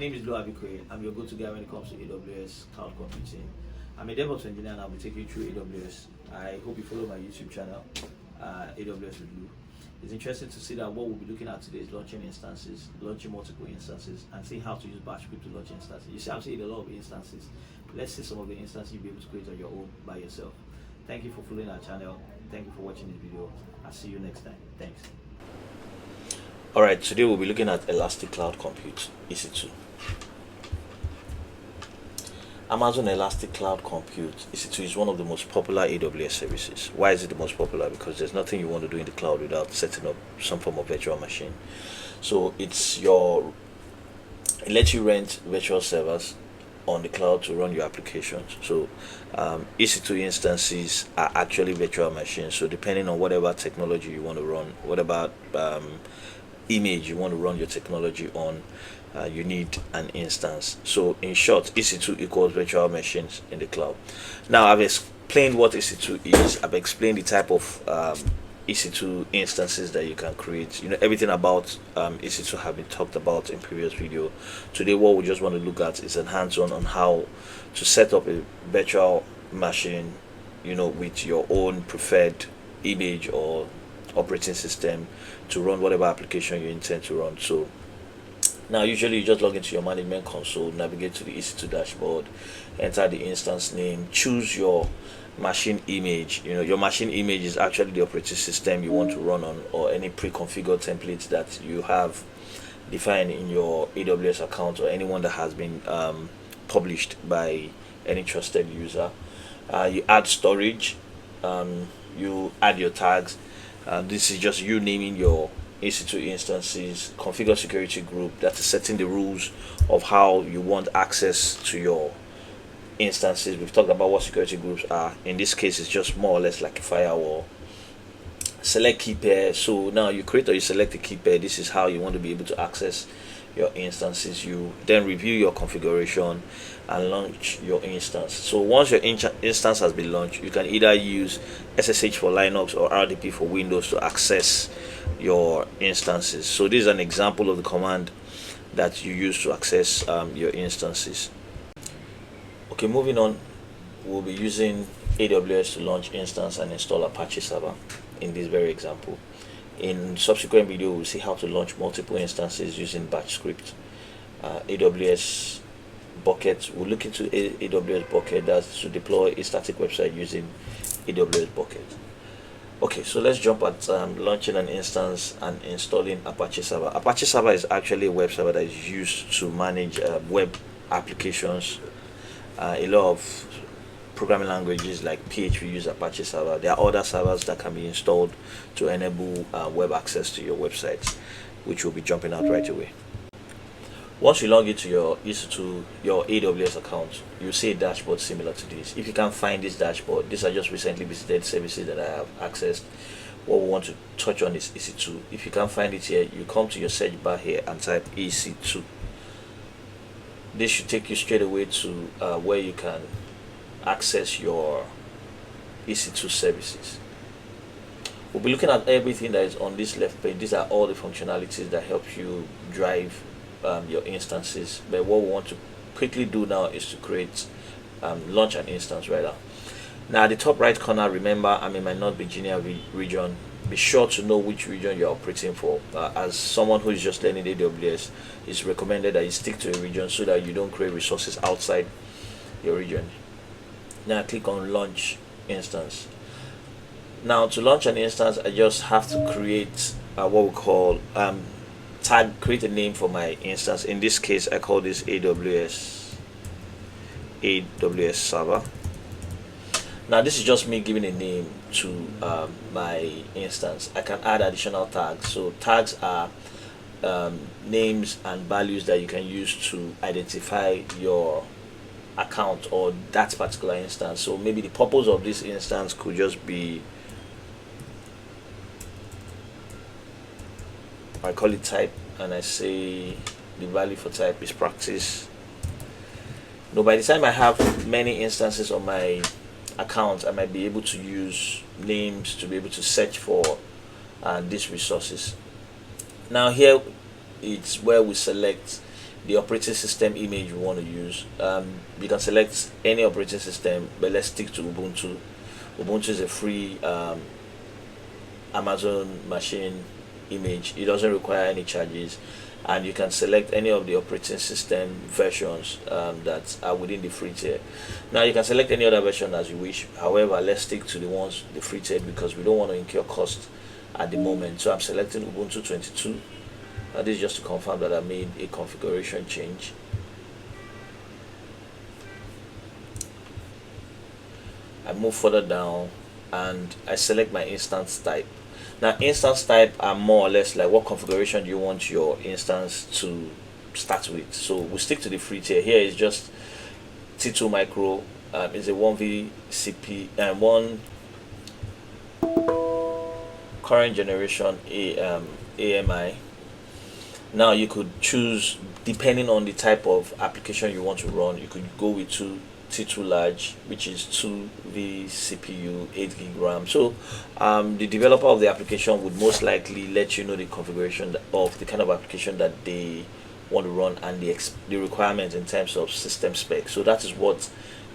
name is Lou Abikwe. I'm your go-to guy when it comes to AWS cloud computing. I'm a DevOps engineer and I'll be taking you through AWS. I hope you follow my YouTube channel, AWS with Lou. It's interesting to see that what we'll be looking at today is launching instances, launching multiple instances, and seeing how to use Bash script to launch instances. You see, I'm seeing a lot of instances. Let's see some of the instances you'll be able to create on your own by yourself. Thank you for following our channel. Thank you for watching this video. I'll see you next time. Thanks. Alright, today we'll be looking at Elastic Cloud Compute, EC2. Amazon Elastic Cloud Compute, EC2, is one of the most popular AWS services. Why is it the most popular? Because there's nothing you want to do in the cloud without setting up some form of virtual machine. So it lets you rent virtual servers on the cloud to run your applications. So EC2 instances are actually virtual machines. So depending on whatever technology you want to run, whatever image you want to run your technology on, you need an instance. So in short, EC2 equals virtual machines in the cloud. Now I've explained what EC2 is. I've explained the type of EC2 instances that you can create. Everything about EC2 have been talked about in previous video. Today what we just want to look at is a hands-on on how to set up a virtual machine with your own preferred image or operating system to run whatever application you intend to run. So now usually you just log into your management console, navigate to the EC2 dashboard, enter the instance name, choose your machine image. Your machine image is actually the operating system you want to run on, or any pre-configured templates that you have defined in your AWS account, or anyone that has been published by any trusted user. You add storage, you add your tags. This is just you naming your EC2 instances, configure security group, that is setting the rules of how you want access to your instances. We've talked about what security groups are. In this case, it's just more or less like a firewall. Select key pair. So now you create or you select a key pair. This is how you want to be able to access your instances. You then review your configuration and launch your instance. So once your instance has been launched, you can either use SSH for Linux or RDP for Windows to access your instances. So this is an example of the command that you use to access your instances. Okay, moving on, we'll be using AWS to launch instance and install Apache server in this very example. In subsequent video, we'll see how to launch multiple instances using batch script. AWS bucket, we'll look into AWS bucket, that's to deploy a static website using AWS bucket. Okay, so let's jump at launching an instance and installing Apache server. Apache server is actually a web server that is used to manage web applications. A lot of programming languages like PHP use Apache server. There are other servers that can be installed to enable web access to your websites, which will be jumping out right away. Once you log into your EC2, your AWS account, you'll see a dashboard similar to this. If you can't find this dashboard, these are just recently visited services that I have accessed. What we want to touch on is EC2. If you can't find it here, you come to your search bar here and type EC2. This should take you straight away to where you can access your EC2 services. We'll be looking at everything that is on this left page. These are all the functionalities that help you drive your instances. But what we want to quickly do now is to create launch an instance rather. Now at the top right corner, remember I'm in my North Virginia region. Be sure to know which region you're operating for. As someone who is just learning AWS, it's recommended that you stick to a region so that you don't create resources outside your region. Now click on launch instance. Now to launch an instance, I just have to create what we call create a name for my instance. In this case, I call this AWS server. Now this is just me giving a name to my instance. I can add additional tags. So tags are names and values that you can use to identify your account or that particular instance. So maybe the purpose of this instance could just be, I call it type, and I say the value for type is practice. Now by the time I have many instances on my account, I might be able to use names to be able to search for these resources. Now here it's where we select the operating system image you want to use. You can select any operating system, but let's stick to Ubuntu. Ubuntu is a free Amazon machine image. It doesn't require any charges, and you can select any of the operating system versions that are within the free tier. Now you can select any other version as you wish. However, let's stick to the free tier, because we don't want to incur cost at the moment. So I'm selecting Ubuntu 22. This is just to confirm that I made a configuration change. I move further down and I select my instance type. Now instance type are more or less like what configuration do you want your instance to start with. So we'll stick to the free tier. Here is just T2 micro, is a 1VCP and one current generation AMI. Now you could choose, depending on the type of application you want to run, you could go with T2 large, which is 2 vCPU, 8 gig RAM. So the developer of the application would most likely let you know the configuration of the kind of application that they want to run and the requirements in terms of system specs. So that is what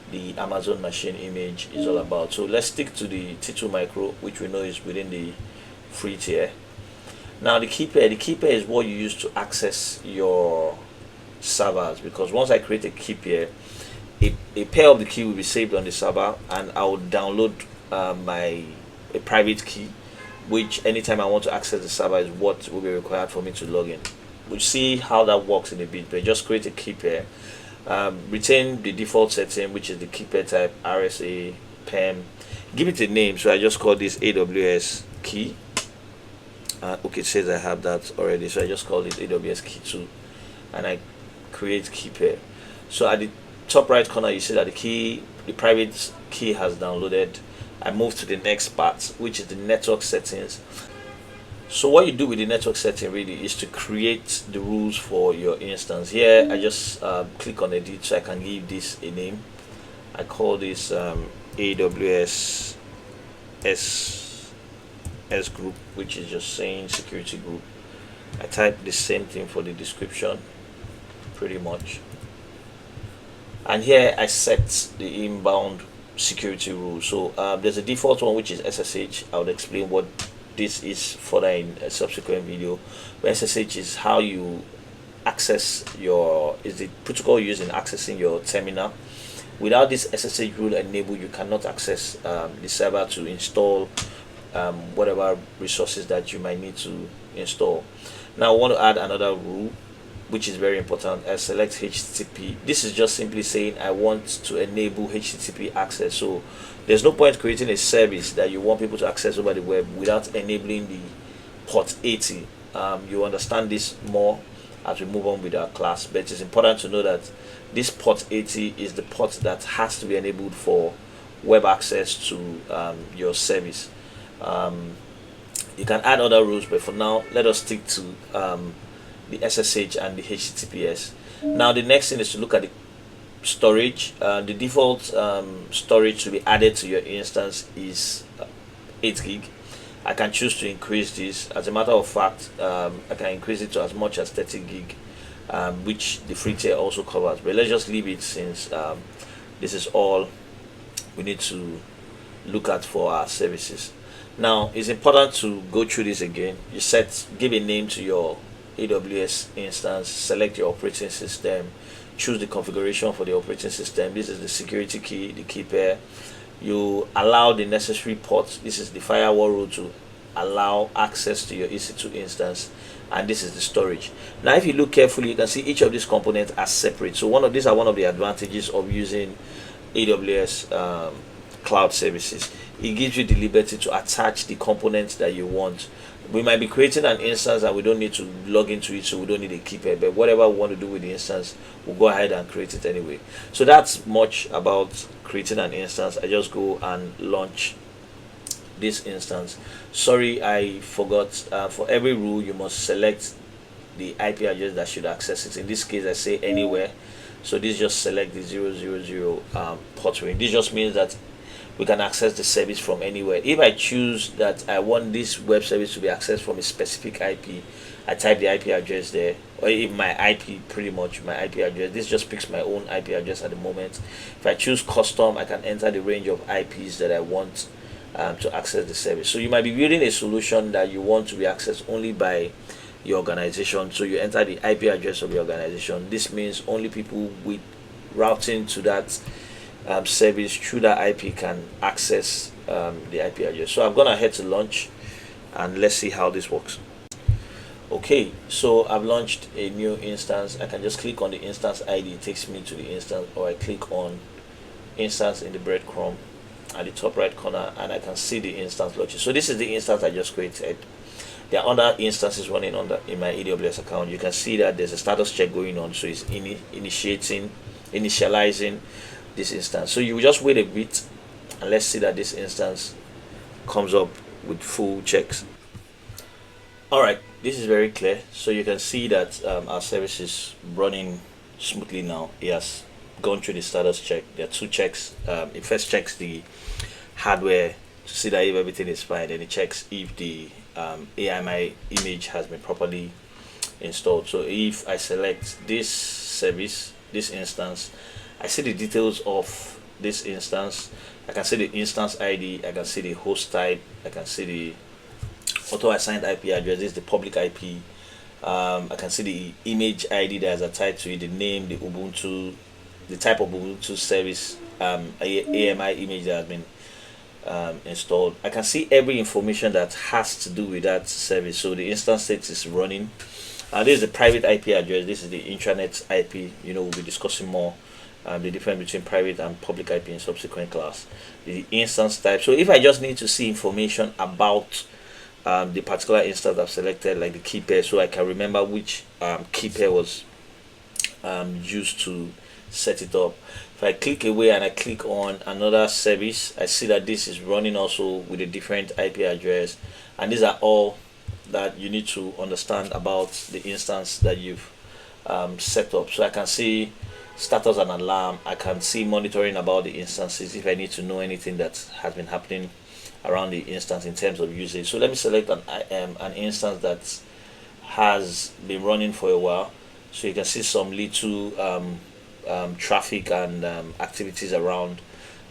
the Amazon machine image is all about. So let's stick to the T2 micro, which we know is within the free tier. Now the key pair is what you use to access your servers, because once I create a key pair, a pair of the key will be saved on the server, and I will download a private key, which anytime I want to access the server is what will be required for me to log in. We'll see how that works in a bit, but just create a key pair, retain the default setting, which is the key pair type RSA PEM, give it a name. So I just call this AWS key. Okay, it says I have that already, so I just call it AWS key 2, and I create key pair. So at the top right corner you see that the private key has downloaded. I move to the next part, which is the network settings. So what you do with the network setting really is to create the rules for your instance. Here I just click on edit, so I can give this a name. I call this AWS S group, which is just saying security group. I type the same thing for the description pretty much, and here I set the inbound security rule. So there's a default one, which is SSH. I will explain what this is further in a subsequent video. But SSH is how you access is the protocol used in accessing your terminal. Without this SSH rule enabled, you cannot access the server to install whatever resources that you might need to install. Now I want to add another rule, which is very important. I select HTTP. This is just simply saying I want to enable HTTP access. So there's no point creating a service that you want people to access over the web without enabling the port 80. You understand this more as we move on with our class, but it's important to know that this port 80 is the port that has to be enabled for web access to your service. You can add other rules, but for now let us stick to the SSH and the HTTPS. Now the next thing is to look at the storage. The default storage to be added to your instance is 8 gig. I can choose to increase this. As a matter of fact, I can increase it to as much as 30 gig, which the free tier also covers, but let's just leave it, since this is all we need to look at for our services. Now it's important to go through this again. You give a name to your AWS instance, select your operating system, choose the configuration for the operating system. This is the security key, the key pair. You allow the necessary ports. This is the firewall rule to allow access to your EC2 instance, and this is the storage. Now if you look carefully, you can see each of these components are separate. So these are one of the advantages of using AWS cloud services. It gives you the liberty to attach the components that you want. We might be creating an instance and we don't need to log into it, so we don't need a key pair, but whatever we want to do with the instance, we'll go ahead and create it anyway. So that's much about creating an instance. I just go and launch this instance. Sorry, I forgot, for every rule you must select the IP address that should access it. In this case I say anywhere, so this just select the 000 port range. This just means that we can access the service from anywhere. If I choose that I want this web service to be accessed from a specific IP, I type the IP address there or if my IP, pretty much my IP address. This just picks my own IP address at the moment. If I choose custom, I can enter the range of IPs that I want to access the service. So you might be building a solution that you want to be accessed only by your organization. So you enter the IP address of your organization. This means only people with routing to that service through that IP can access the IP address. So I'm gonna head to launch, and let's see how this works. Okay, so I've launched a new instance. I can just click on the instance ID, it takes me to the instance, or I click on instance in the breadcrumb at the top right corner, and I can see the instance launches. So this is the instance I just created. There are other instances running in my AWS account. You can see that there's a status check going on, so it's initializing this instance. So you just wait a bit, and let's see that this instance comes up with full checks. All right, this is very clear. So you can see that our service is running smoothly now. It has gone through the status check. There are two checks. It first checks the hardware to see that if everything is fine, and it checks if the AMI image has been properly installed. So if I select this service, this instance, I see the details of this instance. I can see the instance ID, I can see the host type, I can see the auto assigned IP address. This is the public IP. I can see the image ID that is attached to it, the name, the Ubuntu, the type of Ubuntu service, AMI image that has been installed. I can see every information that has to do with that service. So the instance state is running. This is the private IP address. This is the intranet IP. We'll be discussing more the difference between private and public IP in subsequent class. The instance type. So if I just need to see information about the particular instance I've selected, like the key pair, so I can remember which key pair was used to set it up. If I click away and I click on another service, I see that this is running also with a different IP address, and these are all that you need to understand about the instance that you've set up. So I can see status and alarm. I can see monitoring about the instances if I need to know anything that has been happening around the instance in terms of usage. So let me select an instance that has been running for a while, so you can see some little traffic and activities around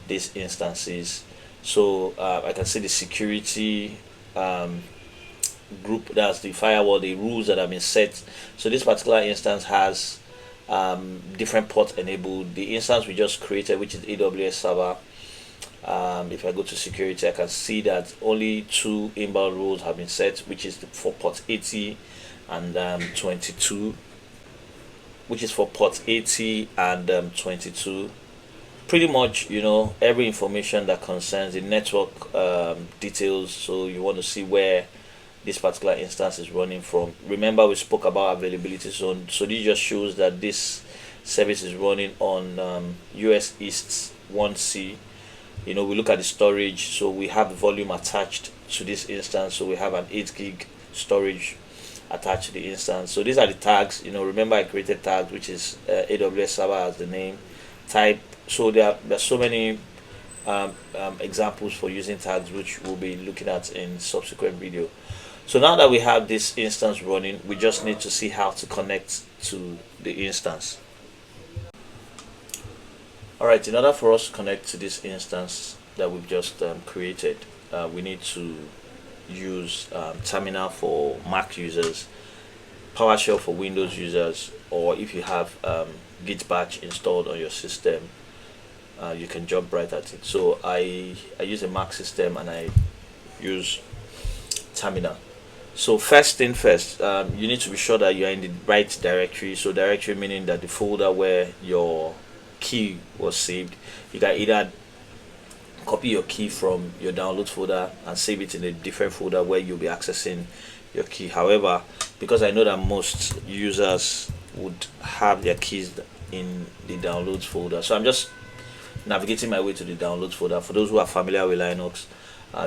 these instances. So I can see the security group, that's the firewall, the rules that have been set. So this particular instance has different ports enabled. The instance we just created, which is AWS server, if I go to security, I can see that only 2 inbound rules have been set, which is for port 80 and 22, which is for port 80 and 22. Pretty much, every information that concerns the network details. So you want to see where this particular instance is running from. Remember, we spoke about availability zone. So this just shows that this service is running on US East 1C. We look at the storage. So we have the volume attached to this instance. So we have an 8 gig storage attached to the instance. So these are the tags. Remember I created tags, which is AWS server as the name, type. So there's so many examples for using tags, which we'll be looking at in subsequent video. So now that we have this instance running, we just need to see how to connect to the instance. Alright, in order for us to connect to this instance that we've just created, we need to use terminal for Mac users, PowerShell for Windows users, or if you have Git batch installed on your system, you can jump right at it. So I use a Mac system and I use terminal. So first thing first, you need to be sure that you're in the right directory. So directory meaning that the folder where your key was saved. You can either copy your key from your download folder and save it in a different folder where you'll be accessing your key. However, because I know that most users would have their keys in the downloads folder, so I'm just navigating my way to the downloads folder. For those who are familiar with Linux,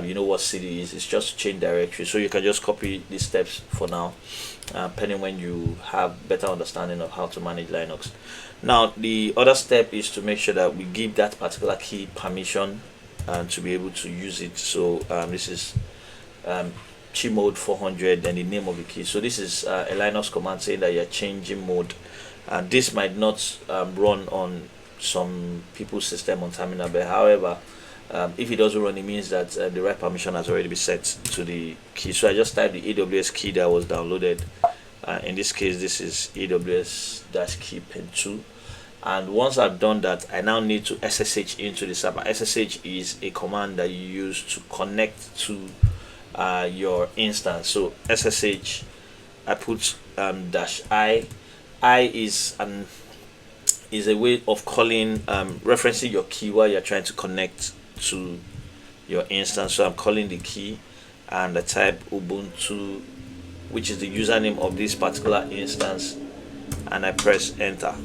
you know what CD is. It's just change directory. So you can just copy these steps for now, pending when you have better understanding of how to manage Linux. Now the other step is to make sure that we give that particular key permission to be able to use it. So this is mode 400, then the name of the key. So this is a Linux command saying that you're changing mode, and this might not run on some people's system on terminal, but however, if it doesn't run, it means that the right permission has already been set to the key. So I just typed the AWS key that was downloaded. In this case, this is AWS-key pen 2. And once I've done that, I now need to SSH into the server. SSH is a command that you use to connect to your instance. So SSH, I put -i. I is a way of calling, referencing your key while you're trying to connect to your instance. So I'm calling the key, and I type Ubuntu, which is the username of this particular instance, and I press enter.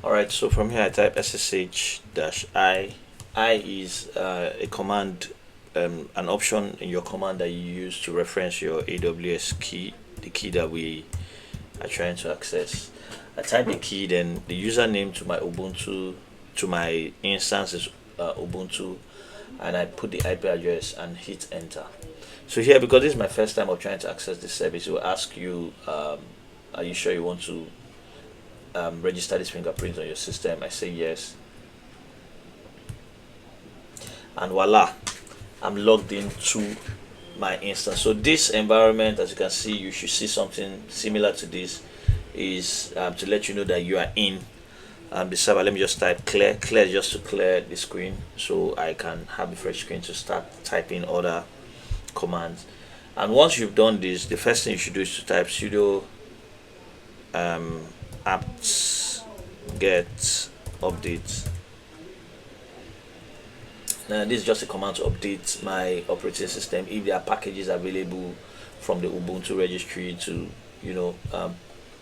Alright, so from here I type SSH-i. I is a command, an option in your command that you use to reference your AWS key, the key that we are trying to access. I type the key, then the username to my Ubuntu, to my instance is Ubuntu, and I put the IP address and hit enter. So here, because this is my first time of trying to access this service, it will ask you, are you sure you want to register this fingerprint on your system? I say yes, and voila, I'm logged into my instance. So this environment, as you can see, you should see something similar to this, is to let you know that you are in the server. Let me just type clear just to clear the screen, so I can have a fresh screen to start typing other commands. And once you've done this, the first thing you should do is to type sudo apt get update. Now this is just a command to update my operating system if there are packages available from the Ubuntu registry to, you know,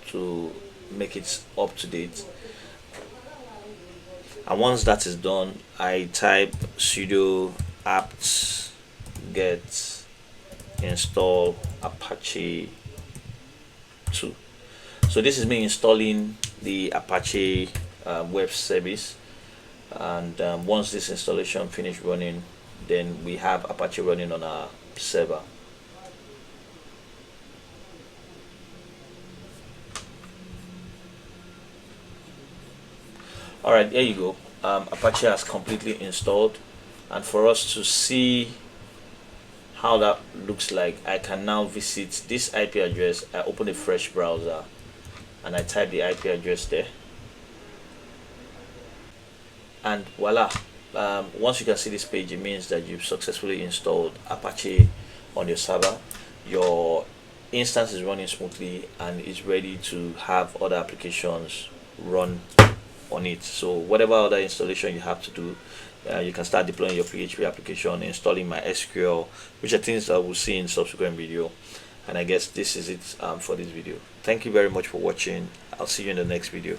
to make it up to date. And once that is done, I type sudo apt get install Apache 2. So this is me installing the Apache web service, and once this installation finished running, then we have Apache running on our server. Alright, there you go. Apache has completely installed, and for us to see how that looks like, I can now visit this IP address. I open a fresh browser and I type the IP address there, and voila, once you can see this page, it means that you've successfully installed Apache on your server. Your instance is running smoothly and is ready to have other applications run on it. So whatever other installation you have to do, you can start deploying your PHP application, installing MySQL, which are things that we'll see in subsequent video. And I guess this is it for this video. Thank you very much for watching. I'll see you in the next video.